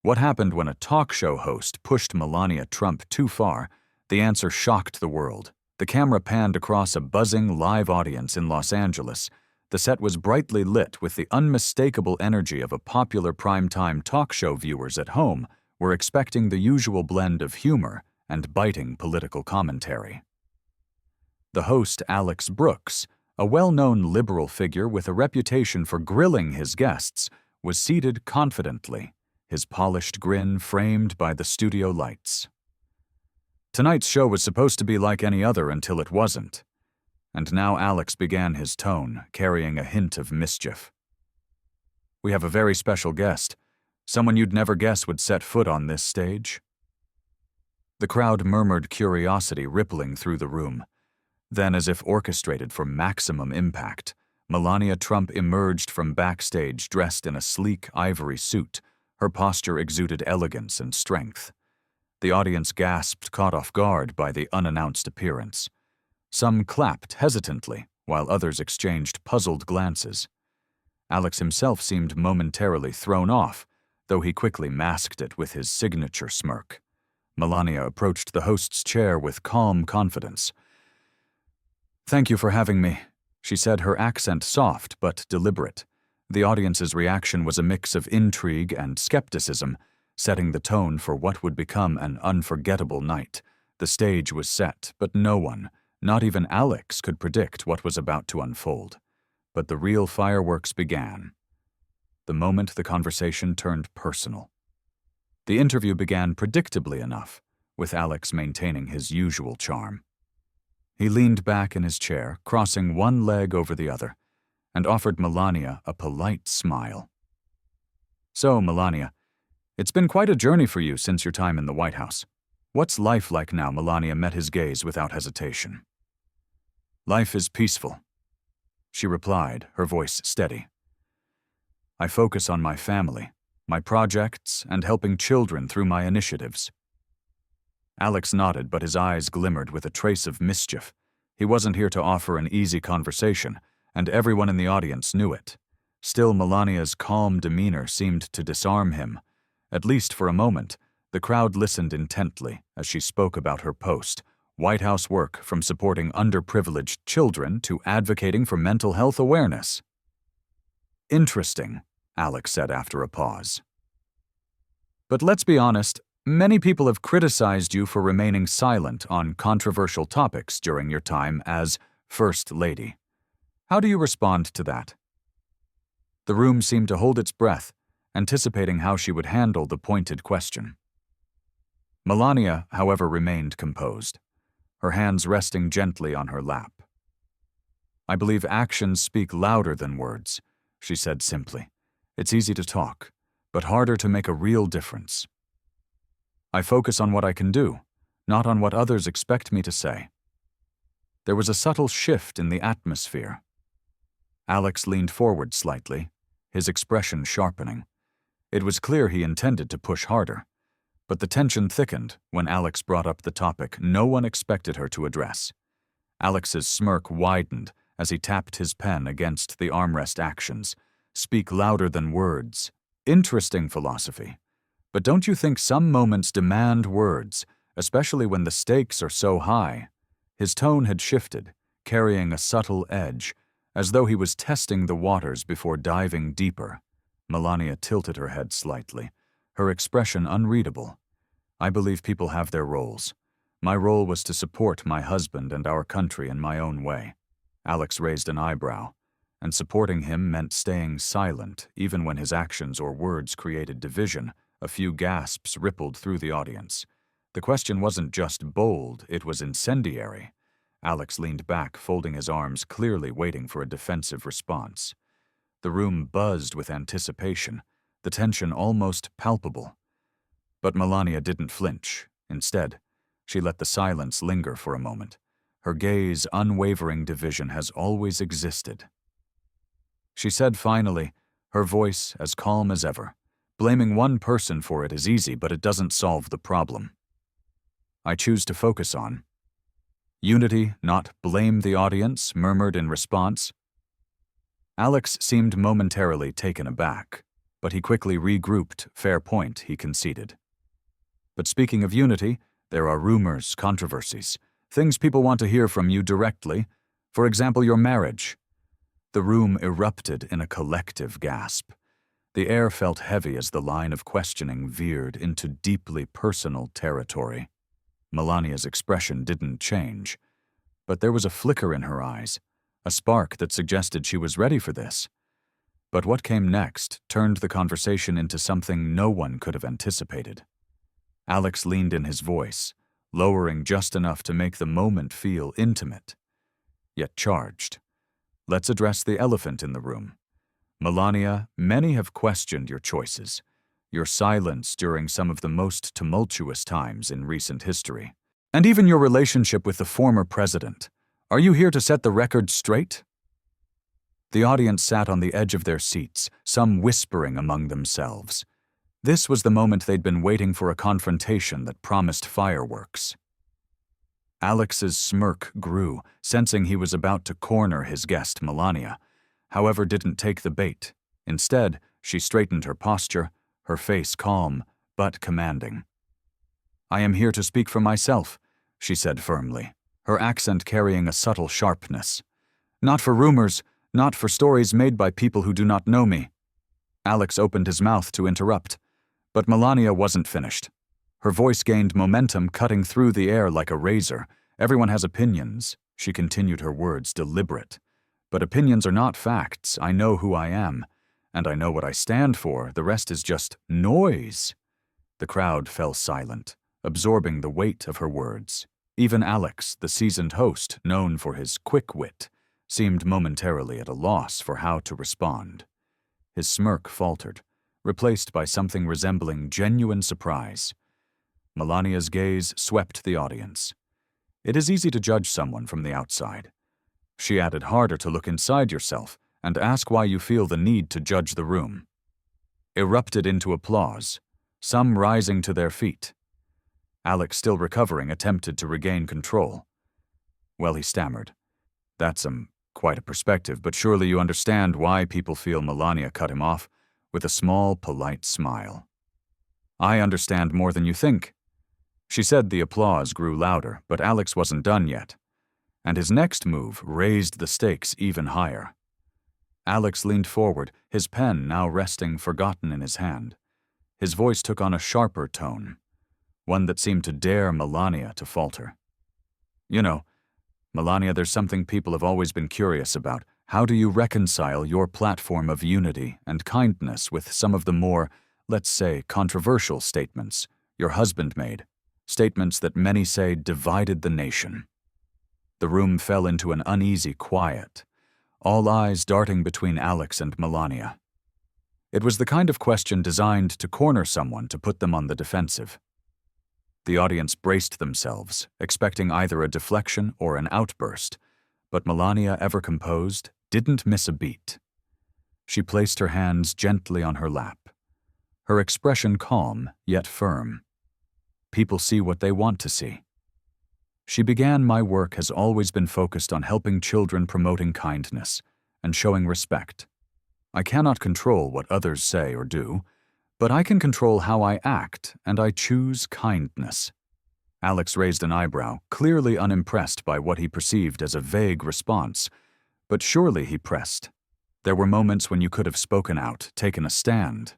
What happened when a talk show host pushed Melania Trump too far? The answer shocked the world. The camera panned across a buzzing live audience in Los Angeles. The set was brightly lit with the unmistakable energy of a popular primetime talk show. Viewers at home were expecting the usual blend of humor and biting political commentary. The host, Alex Brooks, a well-known liberal figure with a reputation for grilling his guests, was seated confidently, his polished grin framed by the studio lights. Tonight's show was supposed to be like any other until it wasn't. And now Alex began his tone, carrying a hint of mischief. We have a very special guest, someone you'd never guess would set foot on this stage. The crowd murmured curiosity rippling through the room. Then, as if orchestrated for maximum impact, Melania Trump emerged from backstage dressed in a sleek ivory suit. Her posture exuded elegance and strength. The audience gasped, caught off guard by the unannounced appearance. Some clapped hesitantly, while others exchanged puzzled glances. Alex himself seemed momentarily thrown off, though he quickly masked it with his signature smirk. Melania approached the host's chair with calm confidence. "Thank you for having me," she said, her accent soft but deliberate. The audience's reaction was a mix of intrigue and skepticism, setting the tone for what would become an unforgettable night. The stage was set, but no one, not even Alex, could predict what was about to unfold. But the real fireworks began. The moment the conversation turned personal. The interview began predictably enough, with Alex maintaining his usual charm. He leaned back in his chair, crossing one leg over the other, and offered Melania a polite smile. "So, Melania, it's been quite a journey for you since your time in the White House. What's life like now?" Melania met his gaze without hesitation. "Life is peaceful," she replied, her voice steady. "I focus on my family, my projects, and helping children through my initiatives." Alex nodded, but his eyes glimmered with a trace of mischief. He wasn't here to offer an easy conversation, and everyone in the audience knew it. Still, Melania's calm demeanor seemed to disarm him. At least for a moment, the crowd listened intently as she spoke about her post, White House work from supporting underprivileged children to advocating for mental health awareness. "Interesting," Alex said after a pause. "But let's be honest, many people have criticized you for remaining silent on controversial topics during your time as First Lady. How do you respond to that?" The room seemed to hold its breath, anticipating how she would handle the pointed question. Melania, however, remained composed, her hands resting gently on her lap. "I believe actions speak louder than words," she said simply. "It's easy to talk, but harder to make a real difference. I focus on what I can do, not on what others expect me to say." There was a subtle shift in the atmosphere. Alex leaned forward slightly, his expression sharpening. It was clear he intended to push harder, but the tension thickened when Alex brought up the topic no one expected her to address. Alex's smirk widened as he tapped his pen against the armrest actions. "Speak louder than words. Interesting philosophy. But don't you think some moments demand words, especially when the stakes are so high?" His tone had shifted, carrying a subtle edge, as though he was testing the waters before diving deeper. Melania tilted her head slightly, her expression unreadable. "I believe people have their roles. My role was to support my husband and our country in my own way." Alex raised an eyebrow, and supporting him meant staying silent even when his actions or words created division. A few gasps rippled through the audience. The question wasn't just bold, it was incendiary. Alex leaned back, folding his arms, clearly waiting for a defensive response. The room buzzed with anticipation, the tension almost palpable. But Melania didn't flinch. Instead, she let the silence linger for a moment. Her gaze, unwavering division has always existed. She said finally, her voice as calm as ever. "Blaming one person for it is easy, but it doesn't solve the problem. I choose to focus on unity, not blame." The audience murmured in response. Alex seemed momentarily taken aback, but he quickly regrouped. Fair point, he conceded. But speaking of unity, there are rumors, controversies, things people want to hear from you directly. For example, your marriage. The room erupted in a collective gasp. The air felt heavy as the line of questioning veered into deeply personal territory. Melania's expression didn't change, but there was a flicker in her eyes, a spark that suggested she was ready for this. But what came next turned the conversation into something no one could have anticipated. Alex leaned in his voice, lowering just enough to make the moment feel intimate, yet charged. Let's address the elephant in the room. Melania, many have questioned your choices, your silence during some of the most tumultuous times in recent history, and even your relationship with the former president. Are you here to set the record straight? The audience sat on the edge of their seats, some whispering among themselves. This was the moment they'd been waiting for, a confrontation that promised fireworks. Alex's smirk grew, sensing he was about to corner his guest, Melania, however didn't take the bait. Instead, she straightened her posture, her face calm, but commanding. "I am here to speak for myself," she said firmly, her accent carrying a subtle sharpness. "Not for rumors, not for stories made by people who do not know me." Alex opened his mouth to interrupt, but Melania wasn't finished. Her voice gained momentum, cutting through the air like a razor. "Everyone has opinions," she continued, her words deliberate. "But opinions are not facts. I know who I am, and I know what I stand for. The rest is just noise." The crowd fell silent, absorbing the weight of her words. Even Alex, the seasoned host, known for his quick wit, seemed momentarily at a loss for how to respond. His smirk faltered, replaced by something resembling genuine surprise. Melania's gaze swept the audience. "It is easy to judge someone from the outside," she added, "harder to look inside yourself and ask why you feel the need to judge the room." Erupted into applause, some rising to their feet. Alex, still recovering, attempted to regain control. "Well," he stammered, "that's quite a perspective, but surely you understand why people feel." Melania cut him off with a small, polite smile. "I understand more than you think," she said. The applause grew louder, but Alex wasn't done yet, and his next move raised the stakes even higher. Alex leaned forward, his pen now resting forgotten in his hand. His voice took on a sharper tone, one that seemed to dare Melania to falter. "You know, Melania, there's something people have always been curious about. How do you reconcile your platform of unity and kindness with some of the more, let's say, controversial statements your husband made, statements that many say divided the nation?" The room fell into an uneasy quiet, all eyes darting between Alex and Melania. It was the kind of question designed to corner someone, to put them on the defensive. The audience braced themselves, expecting either a deflection or an outburst, but Melania, ever composed, didn't miss a beat. She placed her hands gently on her lap, her expression calm yet firm. "People see what they want to see." She began, "My work has always been focused on helping children, promoting kindness, and showing respect. I cannot control what others say or do, but I can control how I act, and I choose kindness." Alex raised an eyebrow, clearly unimpressed by what he perceived as a vague response. "But surely," he pressed, "there were moments when you could have spoken out, taken a stand."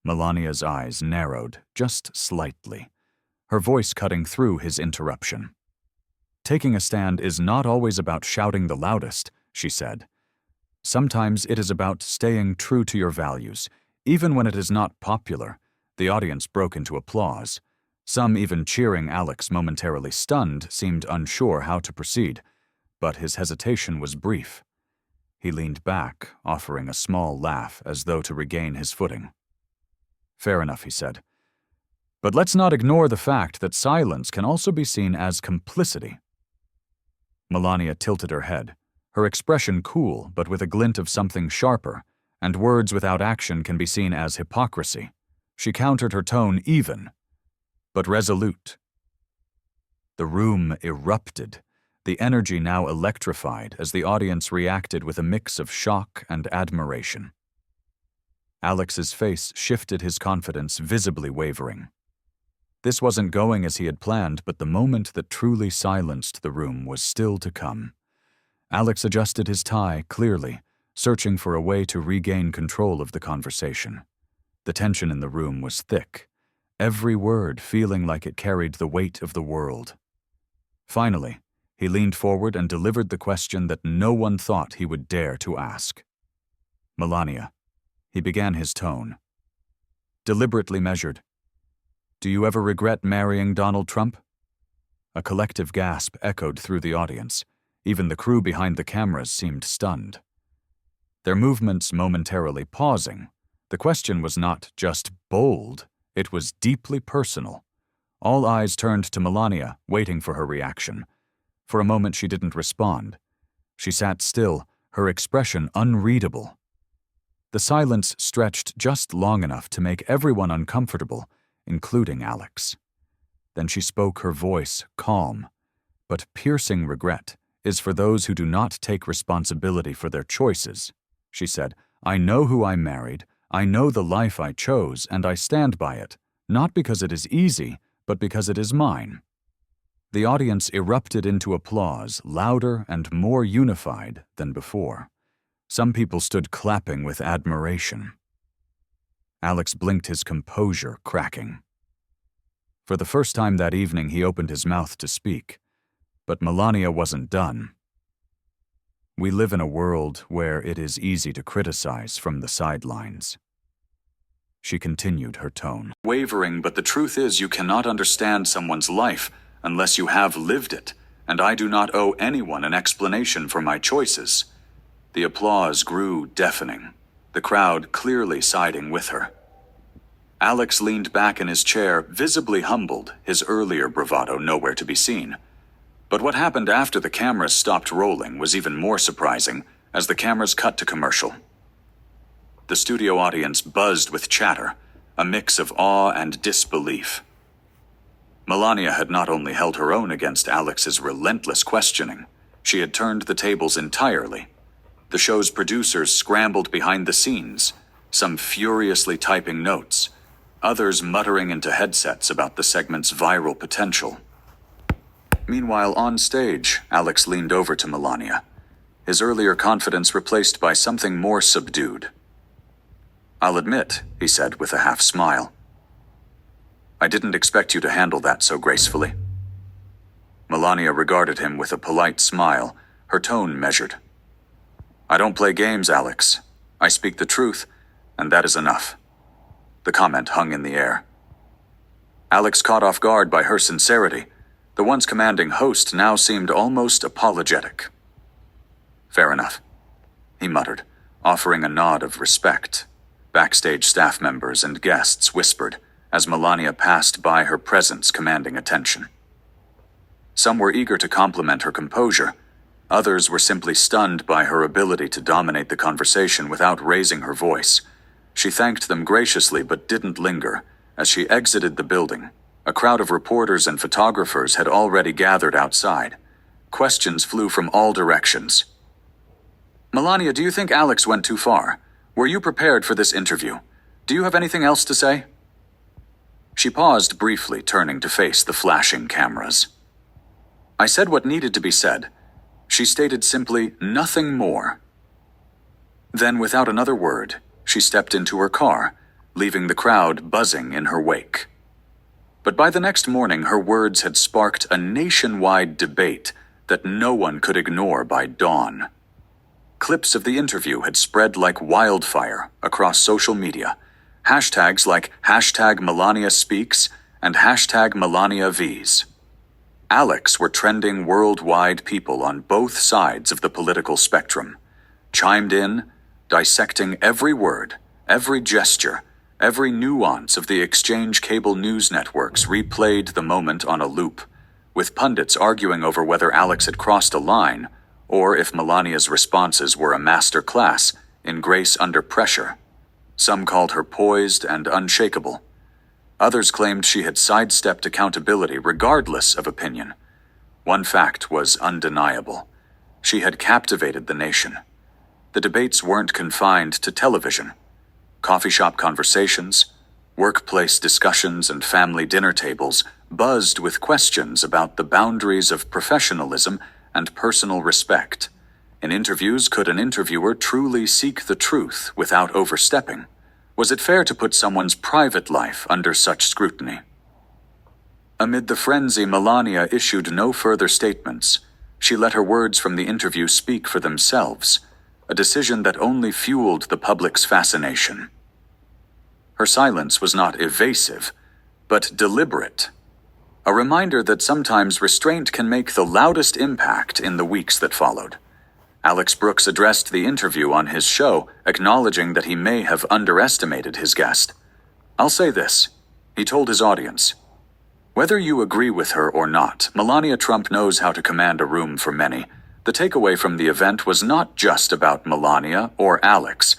Melania's eyes narrowed, just slightly, her voice cutting through his interruption. "Taking a stand is not always about shouting the loudest," she said. "Sometimes it is about staying true to your values, even when it is not popular." The audience broke into applause, some even cheering. Alex, momentarily stunned, seemed unsure how to proceed, but his hesitation was brief. He leaned back, offering a small laugh as though to regain his footing. "Fair enough," he said. "But let's not ignore the fact that silence can also be seen as complicity." Melania tilted her head, her expression cool but with a glint of something sharper, and words without action can be seen as hypocrisy. She countered, her tone even, but resolute. The room erupted, the energy now electrified as the audience reacted with a mix of shock and admiration. Alex's face shifted, his confidence visibly wavering. This wasn't going as he had planned, but the moment that truly silenced the room was still to come. Alex adjusted his tie clearly, searching for a way to regain control of the conversation. The tension in the room was thick, every word feeling like it carried the weight of the world. Finally, he leaned forward and delivered the question that no one thought he would dare to ask. "Melania," he began his tone. Deliberately measured. "Do you ever regret marrying Donald Trump?" A collective gasp echoed through the audience. Even the crew behind the cameras seemed stunned. Their movements momentarily pausing. The question was not just bold, it was deeply personal. All eyes turned to Melania, waiting for her reaction. For a moment she didn't respond. She sat still, her expression unreadable. The silence stretched just long enough to make everyone uncomfortable, including Alex. Then she spoke, her voice calm. "But piercing regret is for those who do not take responsibility for their choices," she said. "I know who I married, I know the life I chose, and I stand by it, not because it is easy, but because it is mine." The audience erupted into applause, louder and more unified than before. Some people stood clapping with admiration. Alex blinked, his composure cracking. For the first time that evening, he opened his mouth to speak. But Melania wasn't done. "We live in a world where it is easy to criticize from the sidelines." She continued, her tone wavering, "But the truth is you cannot understand someone's life unless you have lived it, and I do not owe anyone an explanation for my choices." The applause grew deafening, the crowd clearly siding with her. Alex leaned back in his chair, visibly humbled, his earlier bravado nowhere to be seen. But what happened after the cameras stopped rolling was even more surprising as the cameras cut to commercial. The studio audience buzzed with chatter, a mix of awe and disbelief. Melania had not only held her own against Alex's relentless questioning, she had turned the tables entirely. The show's producers scrambled behind the scenes, some furiously typing notes, others muttering into headsets about the segment's viral potential. Meanwhile, on stage, Alex leaned over to Melania, his earlier confidence replaced by something more subdued. "I'll admit," he said with a half smile, "I didn't expect you to handle that so gracefully." Melania regarded him with a polite smile, her tone measured. "I don't play games, Alex. I speak the truth, and that is enough." The comment hung in the air. Alex, caught off guard by her sincerity, the once commanding host now seemed almost apologetic. "Fair enough," he muttered, offering a nod of respect. Backstage staff members and guests whispered as Melania passed by, her presence commanding attention. Some were eager to compliment her composure. Others were simply stunned by her ability to dominate the conversation without raising her voice. She thanked them graciously but didn't linger. As she exited the building, a crowd of reporters and photographers had already gathered outside. Questions flew from all directions. "Melania, do you think Alex went too far? Were you prepared for this interview? Do you have anything else to say?" She paused briefly, turning to face the flashing cameras. "I said what needed to be said," she stated simply, nothing more. Then, without another word, she stepped into her car, leaving the crowd buzzing in her wake. But by the next morning, her words had sparked a nationwide debate that no one could ignore by dawn. Clips of the interview had spread like wildfire across social media. Hashtags like #MelaniaSpeaks and #MelaniaVs. Alex were trending worldwide. People on both sides of the political spectrum chimed in, dissecting every word, every gesture, every nuance of the exchange. Cable news networks replayed the moment on a loop, with pundits arguing over whether Alex had crossed a line or if Melania's responses were a master class in grace under pressure. Some called her poised and unshakable. Others claimed she had sidestepped accountability regardless of opinion. One fact was undeniable. She had captivated the nation. The debates weren't confined to television. Coffee shop conversations, workplace discussions, and family dinner tables buzzed with questions about the boundaries of professionalism and personal respect. In interviews, could an interviewer truly seek the truth without overstepping? Was it fair to put someone's private life under such scrutiny? Amid the frenzy, Melania issued no further statements. She let her words from the interview speak for themselves, a decision that only fueled the public's fascination. Her silence was not evasive, but deliberate, a reminder that sometimes restraint can make the loudest impact in the weeks that followed. Alex Brooks addressed the interview on his show, acknowledging that he may have underestimated his guest. "I'll say this," he told his audience. "Whether you agree with her or not, Melania Trump knows how to command a room for many." The takeaway from the event was not just about Melania or Alex,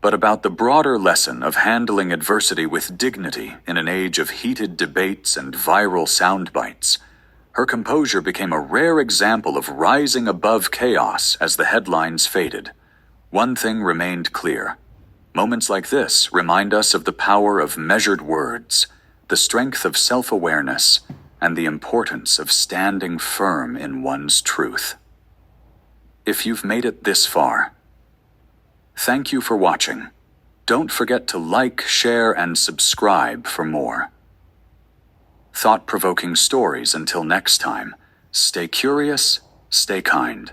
but about the broader lesson of handling adversity with dignity in an age of heated debates and viral sound bites. Her composure became a rare example of rising above chaos as the headlines faded. One thing remained clear. Moments like this remind us of the power of measured words, the strength of self-awareness, and the importance of standing firm in one's truth. If you've made it this far, thank you for watching. Don't forget to like, share, and subscribe for more thought-provoking stories. Until next time, stay curious, stay kind.